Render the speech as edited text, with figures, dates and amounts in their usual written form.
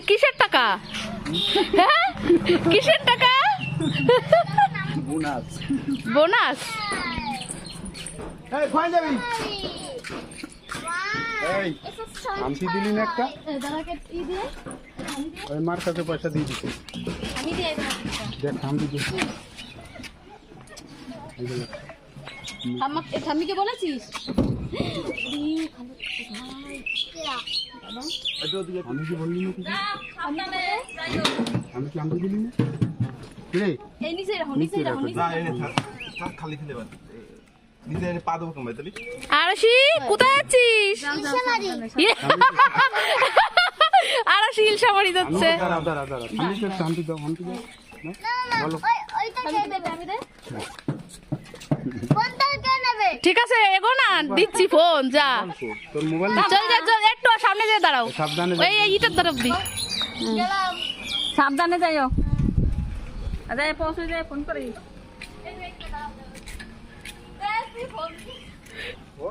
কিসের টাকা? হ্যাঁ কিসের টাকা? Bonus bonus. এই কই যাবি? এই আমটি দিলি না একটা? ওই মার কাছে পয়সা দিয়ে দিছি। আমি দিয়ে দেখ আমটি দে। ঠাম্মিকে বলেছিস? আমি কি বললি না কিছু? আমি কি আমটি দিলি না? রে এই নিচে রাখো, নিচে রাখো, নিচে না এনে থাক খালি ফেলে বাদ নিজে এনে পা দেবো কমাই তাহলে আরশি কোথায় আছিস? আরশি ইলশামারি যাচ্ছে। দাঁড়া দাঁড়া দাঁড়া আমি তো আমটি দাও আমটি দাও বলো ঠিক আছে এগো না, দিচ্ছি ফোন। যা তোর মোবাইল চল চল চল, একটু সামনে যেয়ে দাঁড়াও। সাবধানে এই এই ইটার তরফ দি। সাবধানে যাইও। আরে পৌঁছে যায় ফোন করি।